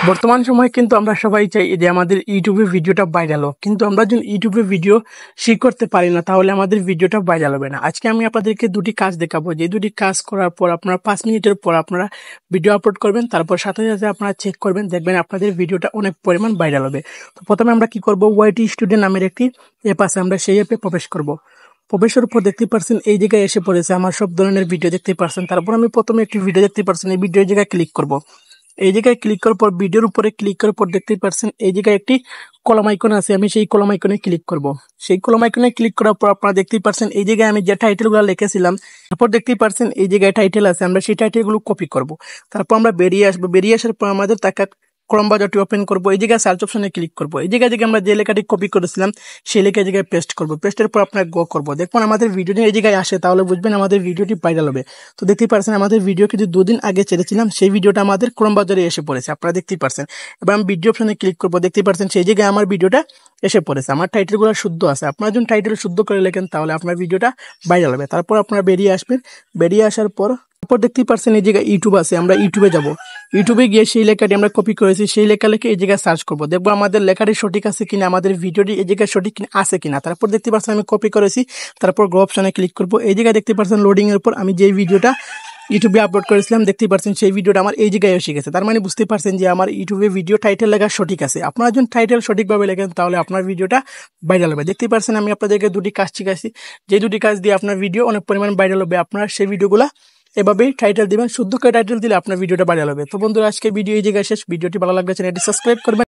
বর্তমান সময়ে কিন্তু আমরা সবাই চাই যে আমাদের ইউটিউবে ভিডিওটা ভাইরাল হোক, কিন্তু আমরা যদি ইউটিউবে ভিডিও শেয়ার করতে পারি না তাহলে আমাদের ভিডিওটা ভাইরাল হবে না। আজকে আমি আপনাদেরকে দুটি কাজ দেখাবো, যে দুটি কাজ করার পর আপনারা 5 মিনিটের পর আপনারা ভিডিও আপলোড করবেন, তারপর সাথে সাথে আপনারা চেক করবেন, দেখবেন আপনাদের ভিডিওটা অনেক পরিমাণ ভাইরাল হবে। তো প্রথমে আমরা কি করব, ওয়াইটি স্টুডিও নামের একটি অ্যাপ আছে, আমরা সেই অ্যাপে প্রবেশ করব। প্রবেশের উপর দেখতে পারছেন এই জায়গায় এসে পড়েছে আমার সব ধরনের ভিডিও দেখতে পারছেন। তারপর আমি প্রথমে একটি ভিডিও দেখতে পারছেন, এই ভিডিওর জায়গায় ক্লিক করব। এই জায়গায় ক্লিক করার পর ভিডিওর উপরে ক্লিক করার পর দেখতেই পারছেন এই জায়গায় একটি কলম আইকন আছে, আমি সেই কলম আইকনে ক্লিক করব। সেই কলম আইকনে ক্লিক করার পর আপনারা দেখতেই পারছেন এই জায়গায় আমি যে টাইটেলগুলো লিখেছিলাম, তারপর দেখতেই পারছেন এই জায়গায় টাইটেল আছে, আমরা সেই টাইটেলগুলো কপি করব। তারপর আমরা বেরিয়ে আসবো, বেরিয়ে আসার পর আমাদের টাকা ক্রোম ব্রাউজারটি ওপেন করবো, এই জায়গায় সার্চ অপশনে ক্লিক করবো, এই জায়গায় থেকে আমরা যে লেখাটি কপি করেছিলাম সেই লেখা জায়গায় পেস্ট করবো। পেস্টের পর আপনার গো করবো, দেখুন আমাদের ভিডিওটি এই জায়গায় আসে, তাহলে বুঝবেন আমাদের ভিডিওটি ভাইরাল হবে। তো দেখতেই পারছেন আমাদের ভিডিও কিন্তু 2 দিন আগে ছেড়েছিলাম, সেই ভিডিওটা আমাদের ক্রোম ব্রাউজারে এসে পড়েছে, আপনারা দেখতেই পারছেন। এবার আমি ভিডিও অপশনে ক্লিক করবো, দেখতেই পারছেন সেই জায়গায় আমার ভিডিওটা এসে পড়েছে, আমার টাইটেলগুলো শুদ্ধ আছে। আপনারা যখন টাইটেল শুদ্ধ করে লেখেন তাহলে আপনার ভিডিওটা ভাইরাল হবে। তারপর আপনারা বেরিয়ে আসবেন, বেরিয়ে আসার পর দেখতেই পারছেন এই জায়গায় ইউটিউব আছে, আমরা ইউটিউবে যাব। ইউটিউবে গিয়ে সেই লেখাটি আমরা কপি করেছি, সেই লেখা লিখে এই জায়গায় সার্চ করবো, দেখবো আমাদের লেখাটি সঠিক আছে কিনা, আমাদের ভিডিওটি এই জায়গায় সঠিক আছে কিনা। তারপর দেখতে পাচ্ছেন আমি কপি করেছি, তারপর গো অপশনে ক্লিক করবো, এই জায়গায় দেখতে পাচ্ছেন লোডিং এর উপর আমি যে ভিডিওটা ইউটিউবে আপলোড করেছিলাম দেখতেই পাচ্ছেন সেই ভিডিওটা আমার এই জায়গায় এসে গেছে। তার মানে বুঝতে পারছেন যে আমার ইউটিউবে ভিডিও টাইটেল লেখা সঠিক আছে। আপনারা যখন টাইটেল সঠিকভাবে লেখেন তাহলে আপনার ভিডিওটা ভাইরাল হবে। দেখতেই পাচ্ছেন আমি আপনাদেরকে দুটি কাজ শিখাইছি, যে দুটি কাজ দিয়ে আপনার ভিডিও অনেক পরিমাণ ভাইরাল হবে। আপনারা সেই ভিডিওগুলো এভাবেই টাইটেল দিবেন, শুদ্ধ করে টাইটেল দিলে আপনার ভিডিওটা ভাইরাল হবে। তো বন্ধুরা, আজকে ভিডিও এই জায়গায় শেষ। ভিডিওটি ভালো লাগলে চ্যানেলটি সাবস্ক্রাইব করবেন।